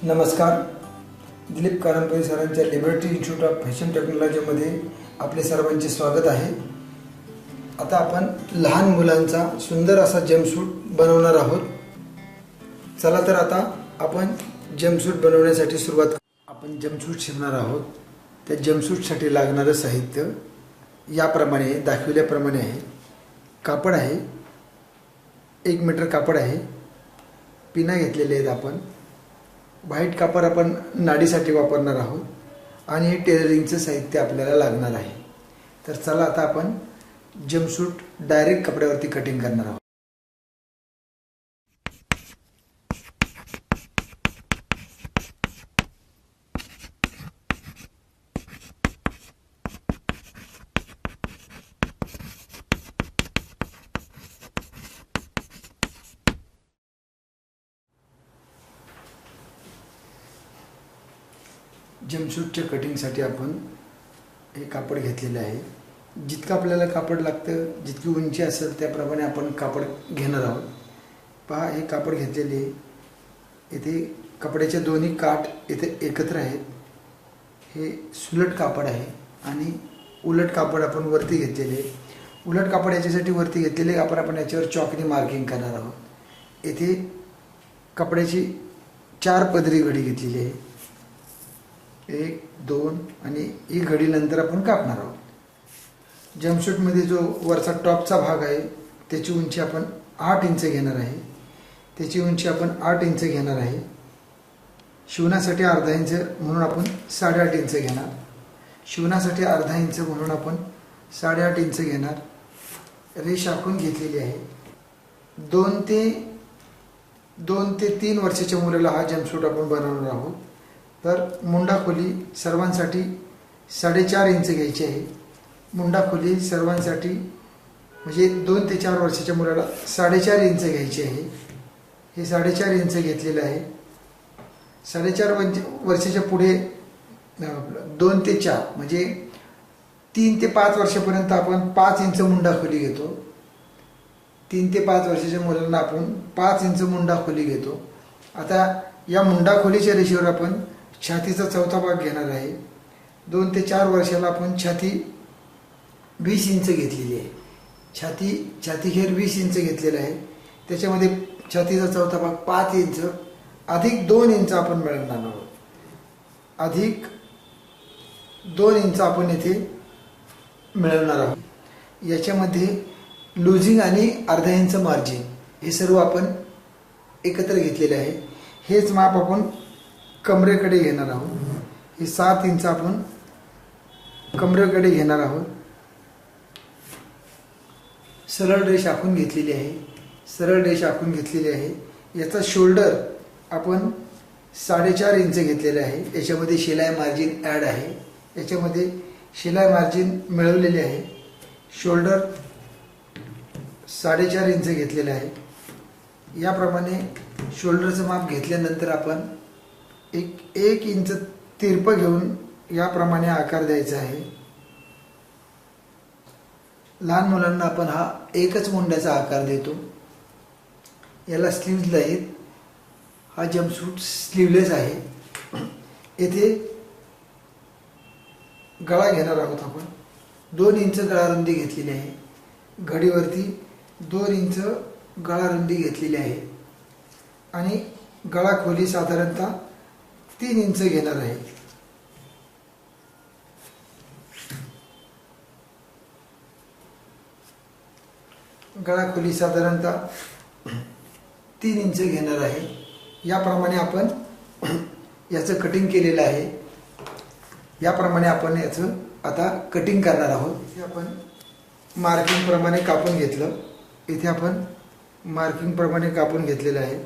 नमस्कार. दिलीप कारंपे सरांच्या liberty institute of fashion टेक्नॉलॉजीमध्ये आपले सर्वांचे स्वागत आहे. आता आपण लहान मुलांचा सुंदर असा जंपसूट बनवणार आहोत. चला तर आता आपण जंपसूट बनवण्यासाठी सुरुवात करू. आपण जंपसूट शिवणार आहोत. त्या जंपसूटसाठी लागणारं साहित्य याप्रमाणे दाखविल्याप्रमाणे आहे. कापड आहे, 1 मीटर कापड आहे. पिना घेतलेले आहेत आपण. व्हाईट कापड आपण नाडीसाठी वापरणार आहोत आणि टेलरिंगचं साहित्य आपल्याला लागणार आहे. तर चला आता आपण जंपसूट डायरेक्ट कपड्यावरती कटिंग करणार आहोत. जंपसूटच्या कटिंगसाठी आपण हे कापड घेतलेलं आहे. जितकं आपल्याला कापड लागतं, जितकी उंची असेल त्याप्रमाणे आपण कापड घेणार आहोत. पहा, हे कापड घेतलेले आहे. इथे कपड्याचे दोन्ही काठ इथे एकत्र आहेत. हे सुलट कापड आहे आणि उलट कापड आपण वरती घेतलेले आहे. उलट कापड याच्यासाठी वरती घेतलेले आपण याच्यावर चॉकनी मार्किंग करणार आहोत. इथे कपड्याची 4 पदरी घडी घेतलेली आहे. 1, 2 आणि ही घडी नंतर आपण कापणार आहोत. जंपसूटमध्ये जो वरचा टॉपचा भाग आहे त्याची उंची आपण 8 इंच घेणार आहे. त्याची उंची आपण 8 इंच घेणार आहे. शिवण्यासाठी अर्धा इंच म्हणून आपण 8.5 इंच घेणार. शिवण्यासाठी अर्धा इंच म्हणून आपण 8.5 इंच घेणार. रेष आखून घेतलेली आहे. 2 ते 3 वर्षाच्या मुलाला हा जंपसूट आपण बनवणार आहोत. तर मुंडा खोली सर्वांसाठी 4.5 इंच घ्यायची आहे. मुंडा खोली सर्वांसाठी म्हणजे 2 ते 4 वर्षाच्या मुलाला 4.5 इंच घ्यायची आहे. हे 4.5 इंच घेतलेलं आहे. 4.5 वर्षाच्या पुढे 2 ते 4 म्हणजे 3 ते 5 वर्षापर्यंत आपण 5 इंच मुंडा खोली घेतो. 3 ते 5 वर्षाच्या मुलांना आपण 5 इंच मुंडा खोली घेतो. आता या मुंडा खोलीच्या रेषेवर आपण छातीचा चौथा भाग घेणार आहे. 2 ते 4 वर्षाला आपण छाती 20 इंच घेतलेली आहे. छातीखेर 20 इंच घेतलेला आहे. त्याच्यामध्ये छातीचा चौथा भाग 5 इंच अधिक 2 इंच आपण मिळवणार आहोत. अधिक 2 इंच आपण इथे मिळवणार आहोत. याच्यामध्ये लुझिंग आणि अर्धा इंच मार्जिन हे सर्व आपण एकत्र घेतलेले आहे. हेच माप आपण कमरेकडे घेणार आहोत. हे 7 इंच आपण कमरेकडे घेणार आहोत. सरळ रेष आखून घेतलेली आहे. सरळ रेष आखून घेतलेली आहे. याचा शोल्डर आपण 4.5 इंच घेतलेला आहे. याच्यामध्ये शिलाई मार्जिन ॲड आहे. याच्यामध्ये शिलाई मार्जिन मिळवलेली आहे. शोल्डर 4.5 इंच घेतलेलं आहे. याप्रमाणे शोल्डरचं माप घेतल्यानंतर आपण 1 इंच तिरपं घेऊन याप्रमाणे आकार द्यायचा आहे. लहान मुलांना आपण हा एकच मुंड्याचा आकार देतो. याला स्लीव्ज आहेत. हा जंपसूट स्लीवलेस आहे. येथे गळा घेणार आहोत आपण. 2 इंच गळारुंदी घेतलेली आहे. घडीवरती 2 इंच गळारुंदी घेतलेली आहे आणि गळा खोली साधारणतः 3 इंच घेणार आहे. गळा खोली साधारणतः 3 इंच घेणार आहे. याप्रमाणे आपण याचं कटिंग केलेलं आहे. याप्रमाणे आपण याचं आता कटिंग करणार आहोत. हे आपण मार्किंग प्रमाणे कापून घेतलं. इथे आपण मार्किंग प्रमाणे कापून घेतलेलं आहे.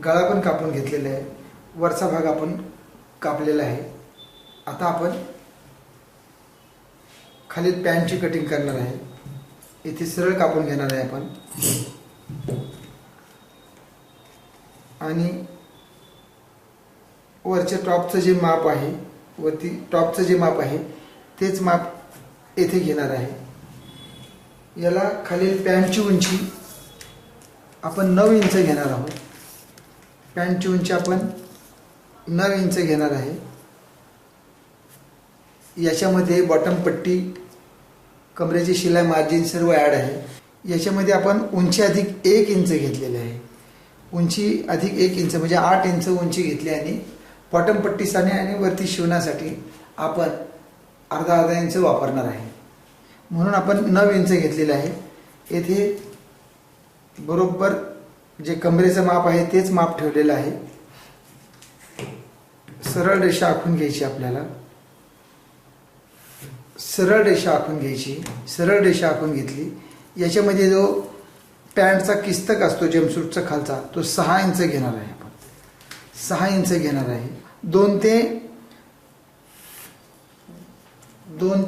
गळा पण कापून घेतलेला आहे. वरचा भाग आपण कापलेला आहे. आता आपण खाली पॅन्टची कटिंग करणार आहे. इथे सरळ कापून घेणार आहे आपण आणि वरच्या टॉपचं जे माप आहे, वरती टॉपचं जे माप आहे तेच माप येथे घेणार आहे. याला खालील पॅन्टची उंची आपण 9 इंच घेणार आहोत. पॅन्टची उंची आपण 9 इंच घेणार आहे. याच्यामध्ये बॉटम पट्टी, कमरेची शिलाई, मार्जिन सर्व ॲड आहे. याच्यामध्ये आपण उंची अधिक 1 इंच घेतलेली आहे. उंची अधिक 1 इंच म्हणजे 8 इंच उंची घेतली आणि बॉटम पट्टीसाठी आणि वरती शिवण्यासाठी आपण अर्धा इंच वापरणार आहे. म्हणून आपण 9 इंच घेतलेले आहे. येथे बरोबर जे कमरेचं माप आहे तेच माप ठेवलेलं आहे. सरळ रेषा आखून घ्यायची आपल्याला. सरळ रेषा आखून घ्यायची. सरळ रेषा आखून घेतली. याच्यामध्ये जो पॅन्टचा किस्तक असतो जम्पसूटचा खालचा तो 6 इंच घेणार आहे. आपण 6 इंच घेणार आहे. 2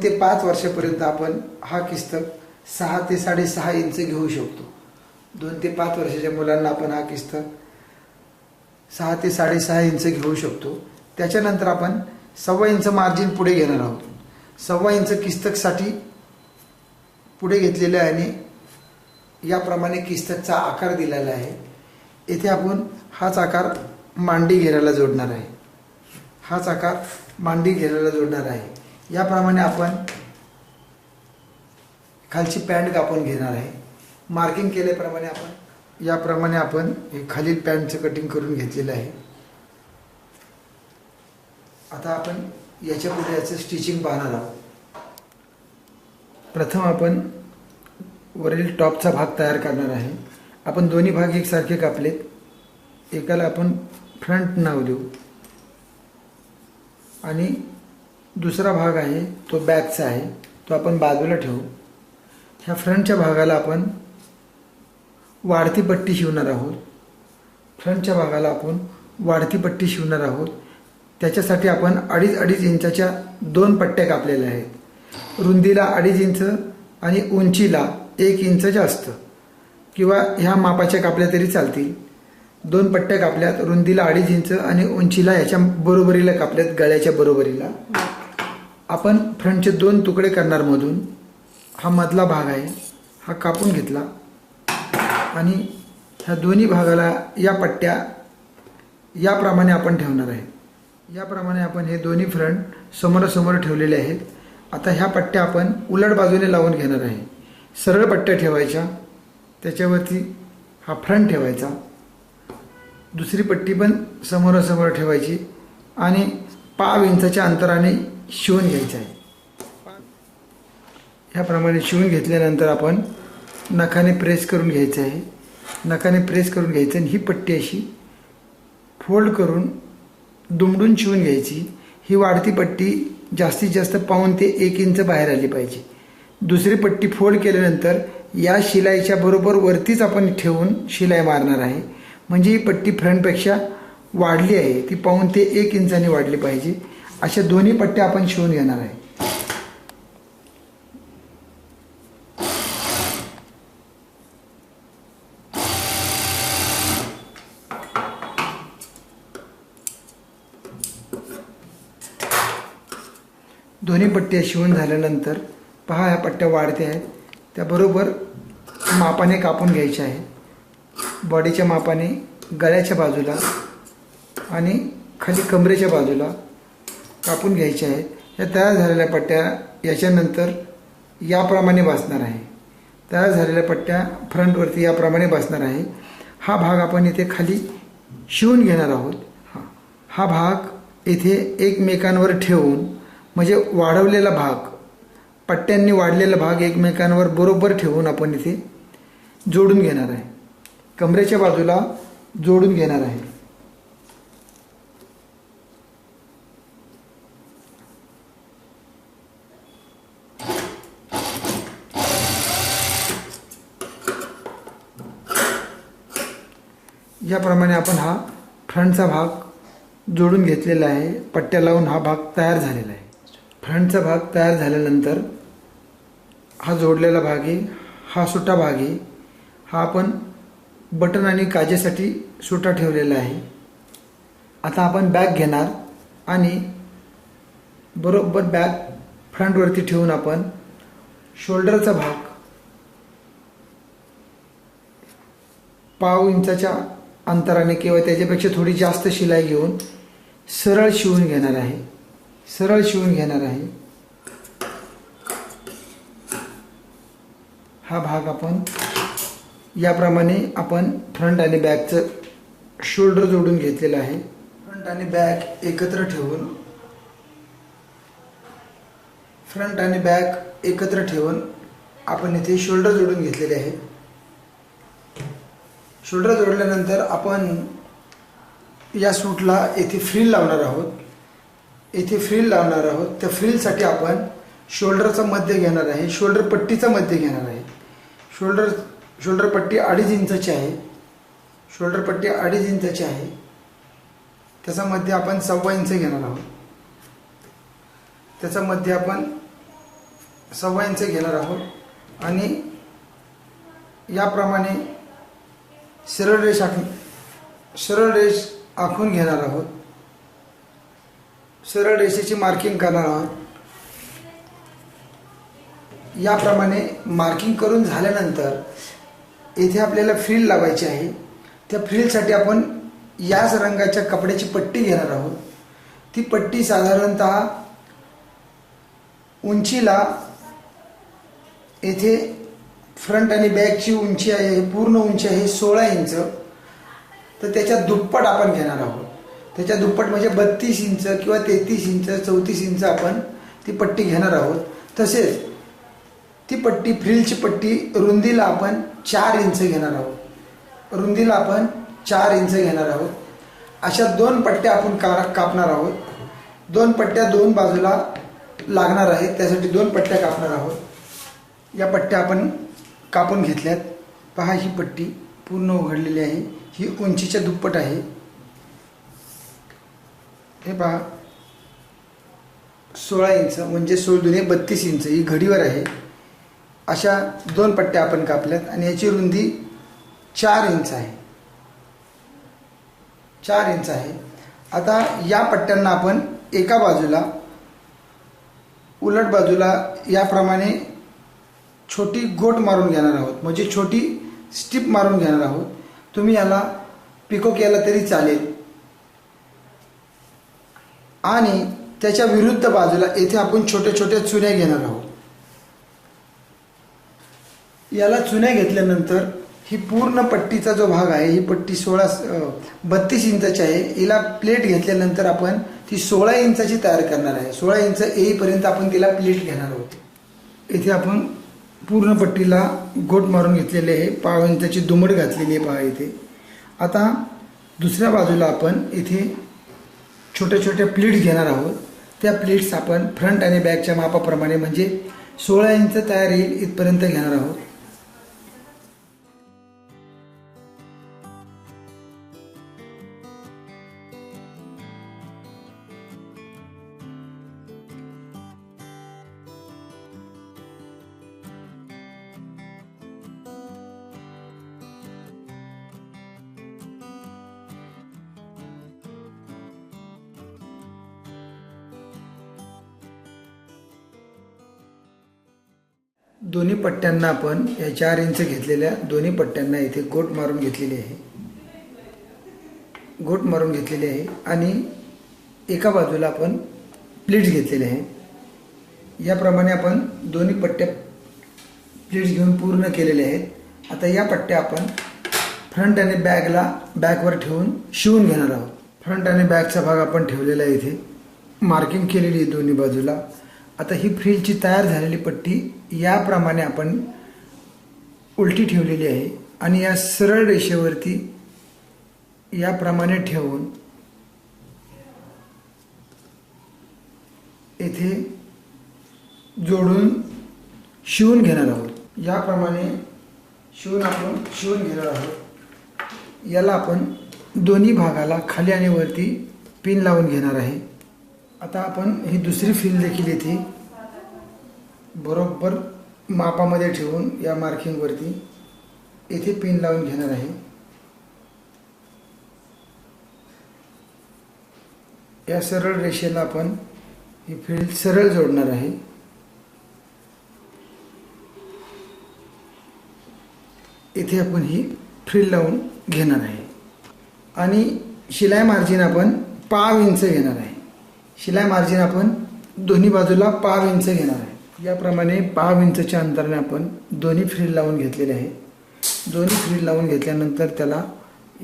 ते 5 वर्षापर्यंत आपण हा किस्तक 6 ते 6.5 इंच घेऊ शकतो. 2 ते 5 वर्षाच्या मुलांना आपण हा किस्तक 6 ते 6.5 इंच घेऊ शकतो. त्याच्यानंतर आपण 1.25 इंच मार्जिन पुढे घेणार आहोत. 1.25 इंच किस्तकसाठी पुढे घेतलेलं आहे आणि याप्रमाणे किस्तकचा आकार दिलेला आहे. येथे आपण हाच आकार मांडी घेराला जोडणार आहे. हाच आकार मांडी घेराला जोडणार आहे. याप्रमाणे आपण खालची पॅन्ट कापून घेणार आहे. मार्किंग केल्याप्रमाणे याप्रमाणे आपण हे खालील पॅन्टचं कटिंग करून घेतलेलं आहे. आता आपण याच्या पुढे याचं स्टिचिंग पाहणार आहोत. प्रथम आपण वरील टॉपचा भाग तयार करणार आहे. आपण दोन्ही भाग एकसारखे कापलेत. एकाला आपण फ्रंट नाव देऊ आणि दुसरा भाग आहे तो बॅकचा आहे, तो आपण बाजूला ठेवू. ह्या फ्रंटच्या भागाला आपण वाढती पट्टी शिवणार आहोत. फ्रंटच्या भागाला आपण वाढती पट्टी शिवणार आहोत. त्याच्यासाठी आपण 2.5 इंचाच्या 2 पट्ट्या कापलेल्या आहेत. रुंदीला 2.5 इंच आणि उंचीला 1 इंच जास्त, किंवा ह्या मापाच्या कापल्या तरी चालतील. 2 पट्ट्या कापल्यात. रुंदीला 2.5 इंच आणि उंचीला याच्या बरोबरीला कापल्यात, गळ्याच्या बरोबरीला. आपण फ्रंटचे 2 तुकडे करणार मधून. हा मधला भाग आहे, हा कापून घेतला आणि ह्या दोन्ही भागाला या पट्ट्या याप्रमाणे आपण ठेवणार आहे. याप्रमाणे आपण हे दोन्ही फ्रंट समोरासमोर ठेवलेले आहेत. आता ह्या पट्ट्या आपण उलट बाजूने लावून घेणार आहे. सरळ पट्ट्या ठेवायच्या, त्याच्यावरती हा फ्रंट ठेवायचा. दुसरी पट्टी पण समोरासमोर ठेवायची आणि 0.5 इंचाच्या अंतराने शिवून घ्यायचं आहे. ह्याप्रमाणे शिवून घेतल्यानंतर आपण नखाने प्रेस करून घ्यायचं आहे. नखाने प्रेस करून घ्यायचं आणि ही पट्टी अशी फोल्ड करून दुमडून शिवून घ्यायची. ही वाढती पट्टी जास्तीत जास्त 0.5 ते 1 इंच बाहेर आली पाहिजे. दुसरी पट्टी फोल्ड केल्यानंतर या शिलाईच्या बरोबर वरतीच आपण ठेवून शिलाई मारणार आहे. म्हणजे ही पट्टी फ्रंटपेक्षा वाढली आहे, ती 0.5 ते 1 इंचाने वाढली पाहिजे. अशा दोन्ही पट्ट्या आपण शिवून घेणार आहे. दोन्ही पट्ट्या शिवून झाल्यानंतर पहा, ह्या पट्ट्या वाढत्या आहेत, त्याबरोबर मापाने कापून घ्यायच्या आहेत. बॉडीच्या मापाने गळ्याच्या बाजूला आणि खाली कमरेच्या बाजूला कापून घ्यायच्या आहेत. या तयार झालेल्या पट्ट्या याच्यानंतर याप्रमाणे बसणार आहे. तयार झालेल्या पट्ट्या फ्रंटवरती याप्रमाणे बसणार आहे. हा भाग आपण इथे खाली शिवून घेणार आहोत. हा भाग इथे एकमेकांवर ठेवून, म्हणजे वाढवलेला भाग, पट्ट्यांनी वाढलेला भाग एकमेकांवर बरोबर ठेवून आपण इथे जोडून घेणार आहे. कमरेच्या बाजूला जोडून घेणार आहे. याप्रमाणे आपण हा फ्रंटचा भाग जोडून घेतलेला आहे. पट्ट्या लावून हा भाग तयार झालेला आहे. फ्रंटचा भाग तयार झाल्यानंतर हा जोडलेला भाग आहे, हा सुटा भाग आहे. हा आपण बटन आणि काजेसाठी सुटा ठेवलेला आहे. आता आपण बॅग घेणार आणि बरोबर बॅग फ्रंटवरती ठेवून आपण शोल्डरचा भाग 0.5 इंचाच्या अंतराने किंवा त्याच्यापेक्षा थोडी जास्त शिलाई घेऊन सरळ शिवून घेणार आहे. सरळ शिवून घेणार आहे. हा भाग आपण याप्रमाणे आपण फ्रंट आणि बॅकचं शोल्डर जोडून घेतलेला आहे. फ्रंट आणि बॅक एकत्र ठेवून आपण इथे शोल्डर जोडून घेतलेले आहे. शोल्डर जोडल्यानंतर आपण या सूटला येथे फ्रिल लावणार आहोत. त्या फ्रिलसाठी आपण शोल्डरचा मध्य घेणार आहे. शोल्डर पट्टीचा मध्य घेणार आहे. शोल्डर पट्टी 2.5 इंचाची आहे. त्याचा मध्य आपण 1.25 इंच घेणार आहोत. आणि याप्रमाणे सरळ रेष आखून घेणार आहोत. सरळ रेषेची मार्किंग करणार आहोत. याप्रमाणे मार्किंग करून झाल्यानंतर येथे आपल्याला फ्रिल लावायची आहे. त्या फ्रिलसाठी आपण याच रंगाच्या कपड्याची पट्टी घेणार आहोत. ती पट्टी साधारणतः उंचीला येथे फ्रंट आणि बॅकची उंची आहे, पूर्ण उंची आहे 16 इंच. तर त्याच्या दुप्पट आपण घेणार आहोत. त्याच्या दुप्पट म्हणजे 32 इंच किंवा 33 इंच 34 इंच आपण ती पट्टी घेणार आहोत. तसेच ती पट्टी फ्रिलची पट्टी रुंदीला आपण 4 इंच घेणार आहोत. अशा 2 पट्ट्या आपण कापणार आहोत. 2 पट्ट्या 2 बाजूला लागणार आहेत. त्यासाठी 2 पट्ट्या कापणार आहोत. या पट्ट्या आपण कापून घेतल्यात. पहा, ही पट्टी पूर्ण उघडलेली आहे. ही उंचीच्या दुप्पट आहे. हे पहा, 16 इंच म्हणजे 16 दुने 32 इंच ही घडीवर आहे. अशा 2 पट्ट्या आपण कापल्यात आणि याची रुंदी 4 इंच आहे. आता या पट्ट्यांना आपण एका बाजूला उलट बाजूला याप्रमाणे छोटी गोट मारून घेणार आहोत. म्हणजे छोटी स्टिप मारून घेणार आहोत. तुम्ही याला पिको केला तरी चालेल. आणि त्याच्या विरुद्ध बाजूला येथे आपण छोट्या छोट्या चुन्या घेणार आहोत. याला चुन्या घेतल्यानंतर ही पूर्ण पट्टीचा जो भाग आहे, ही पट्टी 32 इंचाची आहे. हिला प्लेट घेतल्यानंतर आपण ती 16 इंचाची तयार करणार आहे. 16 इंच येईपर्यंत आपण तिला प्लेट घेणार आहोत. इथे आपण पूर्ण पट्टीला गोट मारून घेतलेले आहे. 1.5 इंचाची दुमड घातलेली आहे पहा इथे. आता दुसऱ्या बाजूला आपण इथे छोट्या छोट्या प्लेट्स घेणार आहोत. त्या प्लेट्स आपण फ्रंट आणि बॅकच्या मापाप्रमाणे म्हणजे 16 इंच तयार येईल इथपर्यंत घेणार आहोत. दोन्ही पट्ट्यांना आपण या 4 इंच घेतलेल्या दोन्ही पट्ट्यांना इथे गोट मारून घेतलेली आहे. आणि एका बाजूला आपण प्लेट्स घेतलेले आहे. याप्रमाणे आपण दोन्ही पट्ट्या प्लेट्स घेऊन पूर्ण केलेले आहेत. आता या पट्ट्या आपण फ्रंट आणि बॅकवर ठेवून शिवून घेणार आहोत. फ्रंट आणि बॅकचा भाग आपण ठेवलेला आहे. इथे मार्किंग केलेली आहे दोन्ही बाजूला. आता ही फ्रिलची तयार झालेली पट्टी याप्रमाणे आपण उलटी ठेवलेली आहे. आणि या सरळ रेषेवरती याप्रमाणे ठेवून येथे जोडून शिवून घेणार आहोत. याप्रमाणे शिवून घेणार आहोत. याला आपण दोन्ही भागाला खाली आणि वरती पिन लावून घेणार आहे. आता आपण ही दुसरी फ्रिल देखील इथे बरोबर मापामध्ये ठेवून या मार्किंगवरती इथे पिन लावून घेणार आहे. या सरळ रेषेला आपण ही फ्रिल सरळ जोडणार आहे. इथे आपण ही फ्रिल लावून घेणार आहे. आणि शिलाई मार्जिन आपण पाव इंच घेणार आहे. शिलाई मार्जिन आपण दोन्ही बाजूला पाव इंच घेणार आहे. याप्रमाणे पाव इंचच्या अंतराने आपण दोन्ही फ्रील लावून घेतलेले आहे. दोन्ही फ्रील लावून घेतल्यानंतर त्याला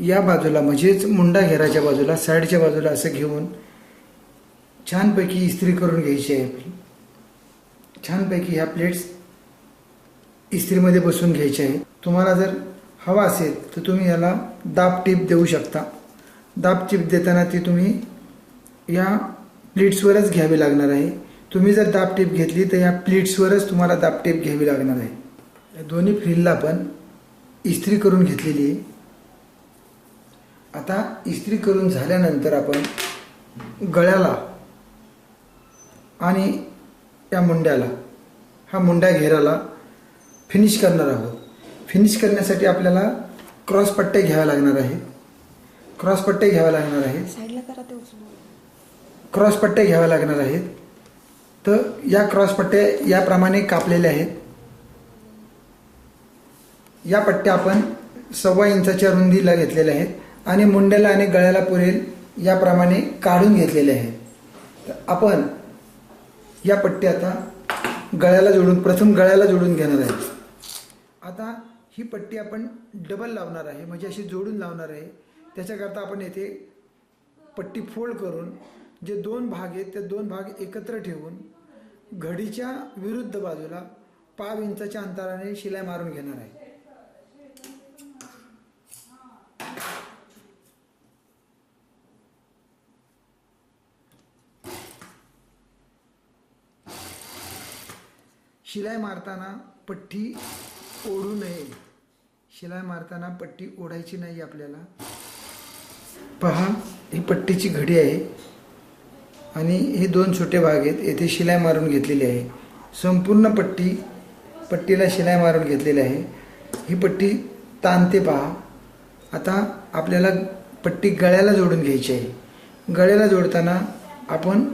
या बाजूला म्हणजेच मुंडा घेराच्या बाजूला साईडच्या बाजूला असं घेऊन छानपैकी इस्त्री करून घ्यायची आहे. छानपैकी ह्या प्लेट्स इस्त्रीमध्ये बसून घ्यायच्या आहे. तुम्हाला जर हवा असेल तर तुम्ही याला दाब टीप देऊ शकता. दाब टीप देताना ती तुम्ही या प्लेट्सवरच घ्यावी लागणार आहे. तुम्ही जर दाब टीप घेतली तर या प्लेट्सवरच तुम्हाला दाब टीप घ्यावी लागणार आहे. या दोन्ही फ्रीलला आपण इस्त्री करून घेतलेली आहे. आता इस्त्री करून झाल्यानंतर आपण गळ्याला आणि या मुंड्याला हा मुंड्या घेराला फिनिश करणार आहोत. फिनिश करण्यासाठी आपल्याला क्रॉस पट्ट्या घ्याव्या लागणार आहेत. क्रॉस पट्ट्या घ्याव्या लागणार आहेत. क्रॉस पट्ट्या घ्याव्या लागणार आहेत. तर या क्रॉस पट्ट्या याप्रमाणे कापलेल्या आहेत. या पट्ट्या आपण 1.25 इंचाच्या रुंदीला घेतलेल्या आहेत आणि मुंड्याला आणि गळ्याला पुरेल याप्रमाणे काढून घेतलेले आहेत. तर आपण या पट्ट्या आता गळ्याला जोडून प्रथम गळ्याला जोडून घेणार आहे. आता ही पट्टी आपण डबल लावणार आहे म्हणजे अशी जोडून लावणार आहे. त्याच्याकरता आपण येथे पट्टी फोल्ड करून जे 2 भाग आहेत ते 2 भाग एकत्र ठेवून घडीच्या विरुद्ध बाजूला पाव इंचाच्या अंतराने शिलाई मारून घेणार आहे. शिलाई मारताना पट्टी ओढू नये. शिलाई मारताना पट्टी ओढायची नाही आपल्याला. पहा ही पट्टीची घडी आहे आणि हे 2 छोटे भाग आहेत. येथे शिलाई मारून घेतलेली आहे. संपूर्ण पट्टीला शिलाई मारून घेतलेली आहे. ही पट्टी ताणते पहा. आता आपल्याला पट्टी गळ्याला जोडून घ्यायची आहे. गळ्याला जोडताना आपण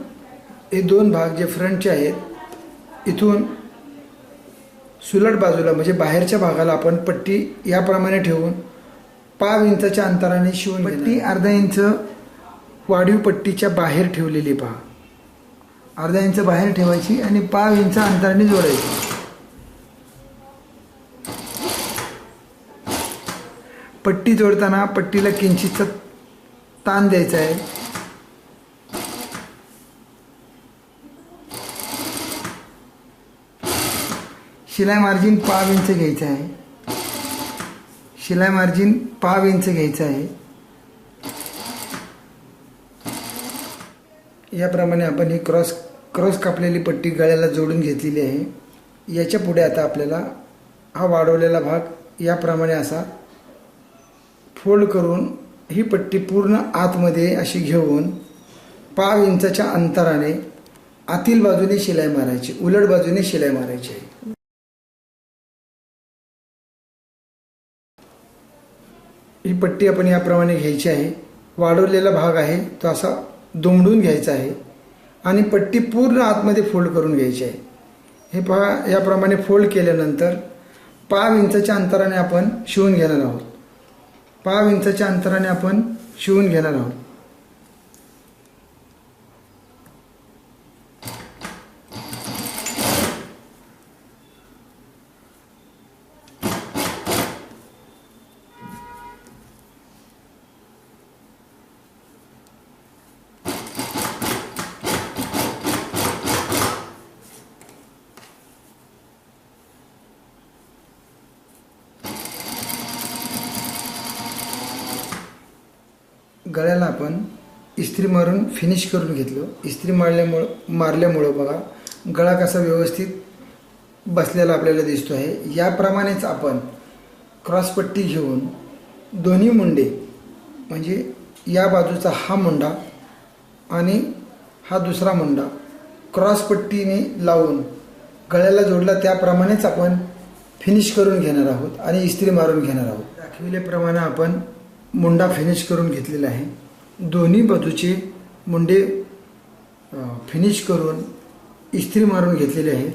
हे 2 भाग जे फ्रंटचे आहेत इथून सुलट बाजूला म्हणजे बाहेरच्या भागाला आपण पट्टी याप्रमाणे ठेवून पाव इंचाच्या अंतराने शिवून पट्टी अर्धा इंच वाढीव पट्टीच्या बाहेर ठेवलेली पहा. अर्धा इंच बाहेर ठेवायची आणि पाव इंच अंतराने जोडायची. पट्टी जोडताना पट्टीला किंचितचा ताण द्यायचा आहे. शिलाई मार्जिन पाव इंच घ्यायचं आहे. शिलाई मार्जिन पाव इंच घ्यायचं आहे. याप्रमाणे आपण ही क्रॉस कापलेली पट्टी गळ्याला जोडून घेतलेली आहे. याच्या पुढे आता आपल्याला हा वाढवलेला भाग याप्रमाणे असा फोल्ड करून ही पट्टी पूर्ण आतमध्ये अशी घेऊन पाव इंचाच्या अंतराने आतील बाजूने शिलाई मारायची. उलट बाजूने शिलाई मारायची आहे. ही पट्टी आपण याप्रमाणे घ्यायची आहे. वाढवलेला भाग आहे तो असा दुमडून घ्यायचा आहे आणि पट्टी पूर्ण आतमध्ये फोल्ड करून घ्यायची आहे. हे पहा याप्रमाणे फोल्ड केल्यानंतर पाव इंचाच्या अंतराने आपण शिवून घेणार आहोत. पाव इंचाच्या अंतराने आपण शिवून घेणार आहोत. गळ्याला आपण इस्त्री मारून फिनिश करून घेतलं. इस्त्री मारल्यामुळं बघा गळा कसा व्यवस्थित बसलेला आपल्याला दिसतो आहे. याप्रमाणेच आपण क्रॉसपट्टी घेऊन दोन्ही मुंडे म्हणजे या बाजूचा हा मुंडा आणि हा दुसरा मुंडा क्रॉसपट्टीने लावून गळ्याला जोडला त्याप्रमाणेच आपण फिनिश करून घेणार आहोत आणि इस्त्री मारून घेणार आहोत. दाखविल्याप्रमाणे आपण मुंडा फिनिश करून घेतलेला आहे. दोन्ही बाजूचे मुंडे फिनिश करून इस्त्री मारून घेतलेले आहे.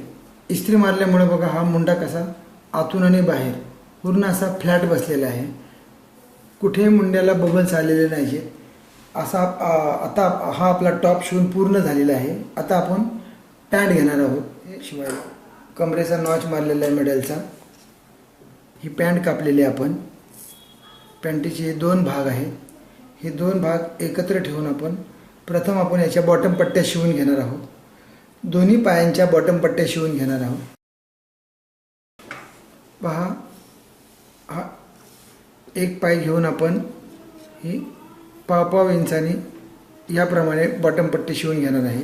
इस्त्री मारल्यामुळे बघा हा मुंडा कसा आतून आणि बाहेर पूर्ण असा फ्लॅट बसलेला आहे. कुठेही मुंड्याला बबल्स आलेले नाहीत. असा आता हा आपला टॉप शिवून पूर्ण झालेला आहे. आता आपण पॅन्ट घेणार आहोत. शिवाय कमरेचा नॉच मारलेला आहे मिडलचा. ही पॅन्ट कापलेली आहे आपण. पॅन्टीचे हे 2 भाग आहेत. हे 2 भाग एकत्र ठेवून आपण प्रथम याच्या बॉटम पट्ट्या शिवून घेणार आहोत. दोन्ही पायांच्या बॉटम पट्ट्या शिवून घेणार आहोत. पहा, हा एक पाय घेऊन आपण ही पाव इंचाने याप्रमाणे बॉटम पट्टी शिवून घेणार आहे.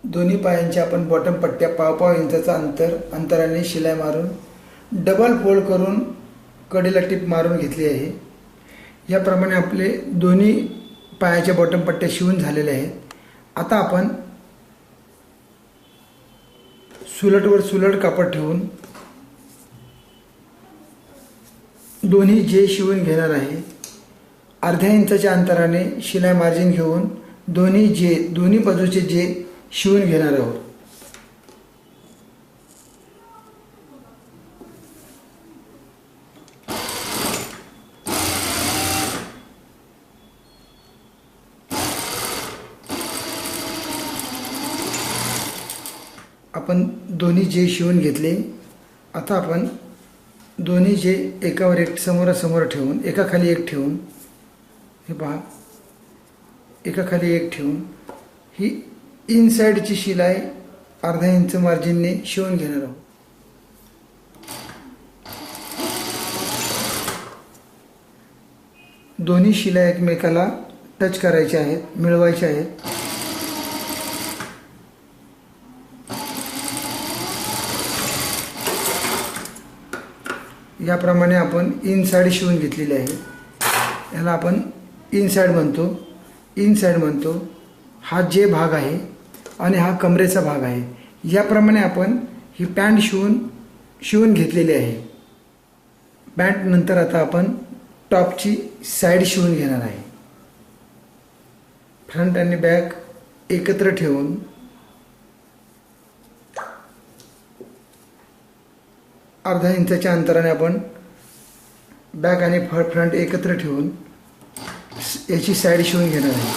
दोन्ही पायांच्या आपण बॉटम पट्ट्या पाव इंचाचा अंतराने शिलाई मारून डबल फोल्ड करून कडेला टिप मारून घेतली आहे. याप्रमाणे आपले दोन्ही पायाच्या बॉटम पट्ट्या शिवून झालेल्या आहेत. आता आपण सुलटवर सुलट कापड ठेवून दोन्ही जे शिवून घेणार आहे. अर्ध्या इंचाच्या अंतराने शिलाई मार्जिन घेऊन दोन्ही बाजूचे जे शिवून घेणार आहोत. आपण दोन्ही जे शिवून घेतले. आता आपण दोन्ही जे एकावर एक समोरासमोर ठेवून एकाखाली एक ठेवून हे पहा, एकाखाली एक ठेवून ही इनसाइडची शिलाई अर्धा इंच मार्जिनने शिवून घेणार आहोत. दोन्ही शिलाई एकमेकाला टच करायच्या आहेत, मिळवायच्या आहेत. याप्रमाणे आपण इनसाइड शिवून घेतलेली आहे. याला आपण इनसाइड म्हणतो. हा जे भाग आहे आणि हा कमरेचा भाग आहे. याप्रमाणे आपण ही पॅन्ट शिवून घेतलेली आहे. पॅन्ट नंतर आता आपण टॉपची साईड शिवून घेणार आहे. फ्रंट आणि बॅक एकत्र ठेवून अर्धा इंचाच्या अंतराने आपण बॅक आणि फ्रंट एकत्र ठेवून याची साईड शिवून घेणार आहे.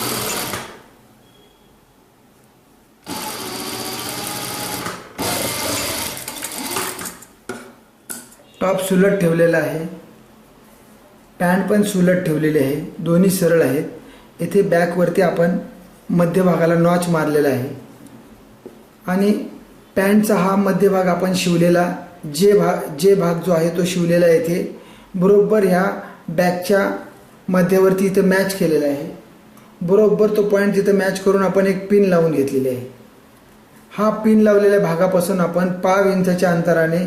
टॉप सुलट ठेवलेला आहे. पॅन्ट पण सुलट ठेवलेली आहे. दोन्ही सरळ आहेत. येथे बॅकवरती आपण मध्यभागाला नॉच मारलेला आहे आणि पॅन्टचा हा मध्यभाग आपण शिवलेला जे भाग जो आहे तो शिवलेला आहे. येथे बरोबर ह्या बॅकच्या मध्यावरती इथं मॅच केलेला आहे. बरोबर तो पॉईंट तिथं मॅच करून आपण एक पिन लावून घेतलेली आहे. हा पिन लावलेल्या भागापासून आपण पाव इंचाच्या अंतराने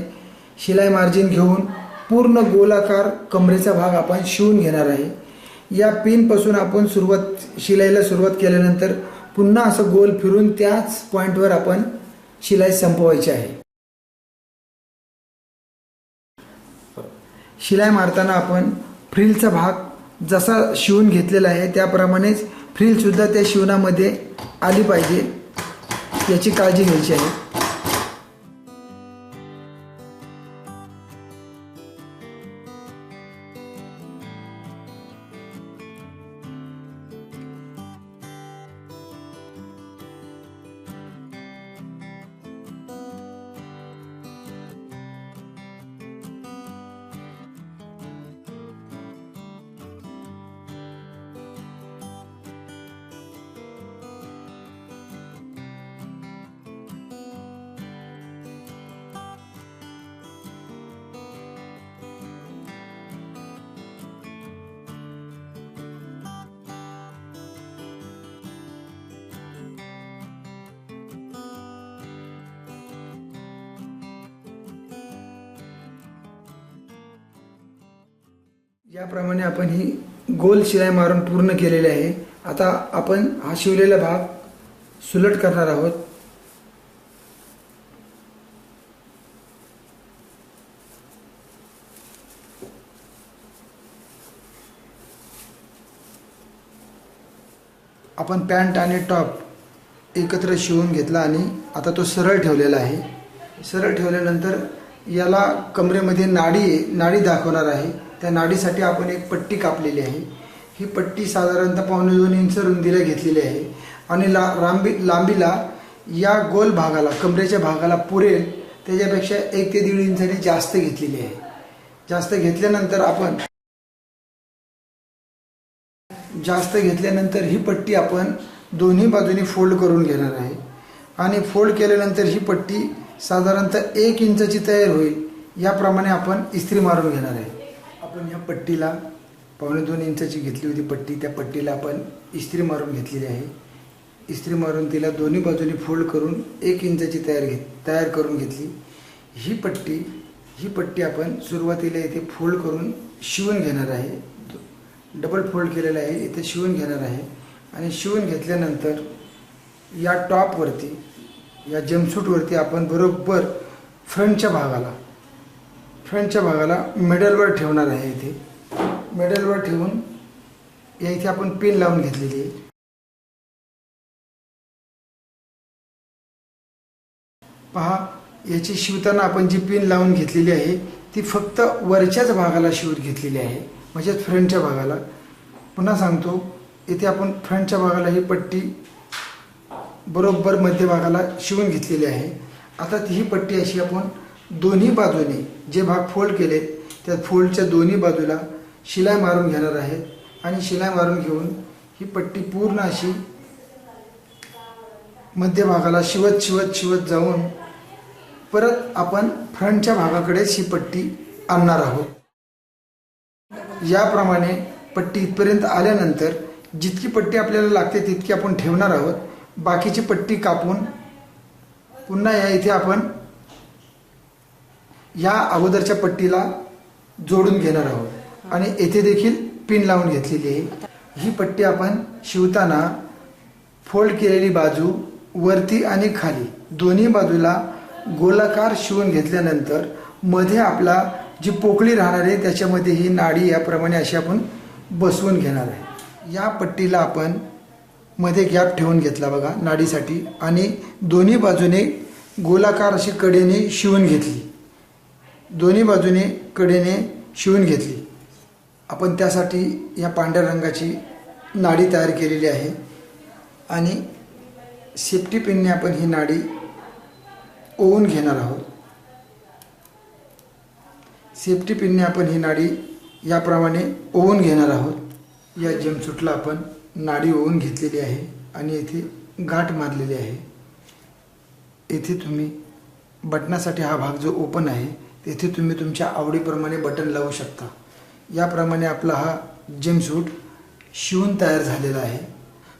शिलाई मार्जिन घेऊन पूर्ण गोलाकार कमरेचा भाग आपण शिवून घेणार आहे. या पिनपासून आपण शिलाईला सुरुवात केल्यानंतर पुन्हा असं गोल फिरून त्याच पॉईंटवर आपण शिलाई संपवायची आहे. शिलाई मारताना आपण फ्रिलचा भाग जसा शिवून घेतलेला आहे त्याप्रमाणेच फ्रिलसुद्धा त्या शिवणामध्ये आली पाहिजे याची काळजी घ्यायची आहे. याप्रमाणे आपण ही गोल शिलाई मारून पूर्ण केलेली आहे. आता आपण हा शिवलेला भाग सुलट करणार आहोत. आपण पॅन्ट आणि टॉप एकत्र शिवून घेतला आणि आता तो सरळ ठेवलेला आहे. सरळ ठेवल्यानंतर याला कमरेमध्ये नाडी दाखवणार आहे. त्या नाडीसाठी आपण एक पट्टी कापलेली आहे. ही पट्टी साधारणतः 2.25 इंच रुंदीला घेतलेली आहे आणि लांबीला या गोल भागाला, कमरेच्या भागाला पुरेल त्याच्यापेक्षा 1 ते 1.5 इंचाने जास्त घेतलेली आहे. जास्त घेतल्यानंतर ही पट्टी आपण दोन्ही बाजूनी फोल्ड करून घेणार आहे आणि फोल्ड केल्यानंतर ही पट्टी साधारणतः 1 इंचाची तयार होईल याप्रमाणे आपण इस्त्री मारून घेणार आहे. आपण या पट्टीला 2.25 इंचाची घेतली होती पट्टी, त्या पट्टीला आपण इस्त्री मारून घेतलेली आहे. इस्त्री मारून तिला दोन्ही बाजूनी फोल्ड करून 1 इंचाची तयार करून घेतली. ही पट्टी आपण सुरुवातीला इथे फोल्ड करून शिवून घेणार आहे. डबल फोल्ड केलेला आहे, इथे शिवून घेणार आहे आणि शिवून घेतल्यानंतर या टॉपवरती, या जंपसूटवरती आपण बरोबर फ्रंटच्या भागाला मिडलवर ठेवणार आहे. इथे मिडलवर ठेवून या इथे आपण पिन लावून घेतलेली आहे. पहा, याची शिवताना आपण जी पिन लावून घेतलेली आहे ती फक्त वरच्याच भागाला शिवत घेतलेली आहे, म्हणजे फ्रंटच्या भागाला. पुन्हा सांगतो, इथे आपण फ्रंटच्या भागाला ही पट्टी बरोबर मध्यभागाला शिवून घेतलेली आहे. आता ही पट्टी अशी आपण दोन्ही बाजूने जे भाग फोल्ड केले त्या फोल्डच्या दोन्ही बाजूला शिलाई मारून घेणार आहे आणि शिलाई मारून घेऊन ही पट्टी पूर्ण अशी मध्यभागाला शिवत जाऊन परत आपण फ्रंटच्या भागाकडेच ही पट्टी आणणार आहोत. याप्रमाणे पट्टी इथपर्यंत आल्यानंतर जितकी पट्टी आपल्याला लागते तितकी आपण ठेवणार आहोत. बाकीची पट्टी कापून पुन्हा या इथे आपण या अगोदरच्या पट्टीला जोडून घेणार आहोत आणि येथे देखील पिन लावून घेतलेली आहे. ही पट्टी आपण शिवताना फोल्ड केलेली बाजू वरती आणि खाली दोन्ही बाजूला गोलाकार शिवून घेतल्यानंतर मध्ये आपला जी पोकळी राहणार आहे त्याच्यामध्ये ही नाडी याप्रमाणे अशी आपण बसवून घेणार आहे. या पट्टीला आपण मध्ये गॅप ठेवून घेतला बघा नाडीसाठी आणि दोन्ही बाजूने गोलाकार अशी कडेने शिवून घेतली. आपण त्यासाठी या पांढऱ्या रंगाची नाडी तयार केलेली आहे आणि सेफ्टी पिनने आपण ही नाडी ओवून घेणार आहोत. सेफ्टी पिनने आपण ही नाडी याप्रमाणे ओवून घेणार आहोत. या जंपसूटला आपण नाडी ओवून घेतलेली आहे आणि येथे गाठ मारलेली आहे. येथे तुम्ही बटनासाठी हा भाग जो ओपन आहे तेथे तुम्ही तुमच्या आवडीप्रमाणे बटन लावू शकता. याप्रमाणे आपला हा जंपसूट शिवून तयार झालेला आहे.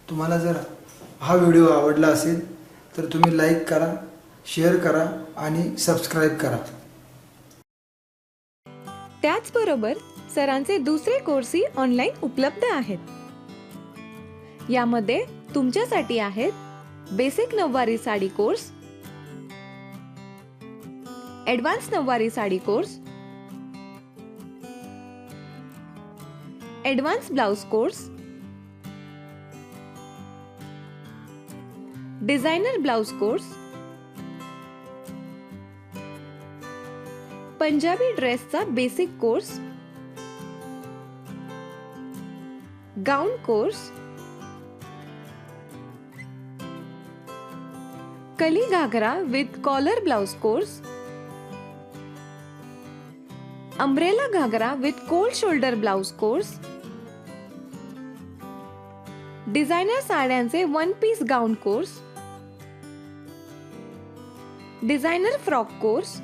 तुम्हाला जर हा व्हिडिओ आवडला असेल तर तुम्ही लाईक करा, शेअर करा आणि सबस्क्राईब करा. त्याचबरोबर सरांचे दुसरे कोर्सही ऑनलाईन उपलब्ध आहेत. यामध्ये तुमच्यासाठी आहेत बेसिक नऊवारी साडी कोर्स, ॲडव्हान्स नऊवारी sari course, advance blouse course, designer blouse course, Punjabi ड्रेसचा बेसिक कोर्स, गाउन कोर्स, कली ghagra with collar blouse course, umbrella ghagra with cold shoulder blouse course, designer साड्यांचे one piece gown course, designer frock course,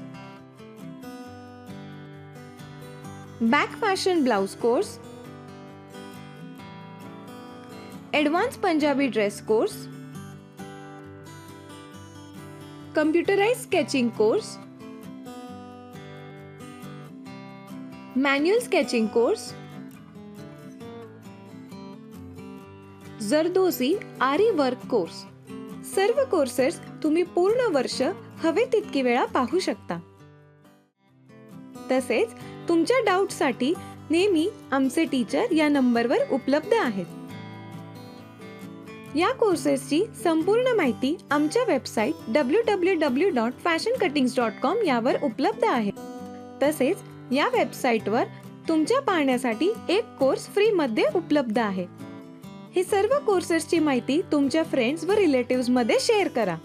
back fashion blouse course, advance Punjabi dress course, computerized sketching course, manual sketching course, zardozi aari work course. सर्व courses तुम्ही पूर्ण वर्ष हवे तितकी वेळा पाहू शकता. तसेच तुमच्या डाऊटसाठी नेहमी आमचे टीचर या नंबरवर उपलब्ध आहेत. या कोर्सेसची संपूर्ण माहिती आमच्या वेबसाईट www.fashioncutings.com यावर उपलब्ध आहे. तसेच या वेबसाईटवर तुमच्या पाहण्यासाठी एक कोर्स फ्री मध्ये उपलब्ध आहे. हे सर्व कोर्सेसची माहिती तुमच्या फ्रेंड्स व रिलेटिव्हज मध्ये शेअर करा.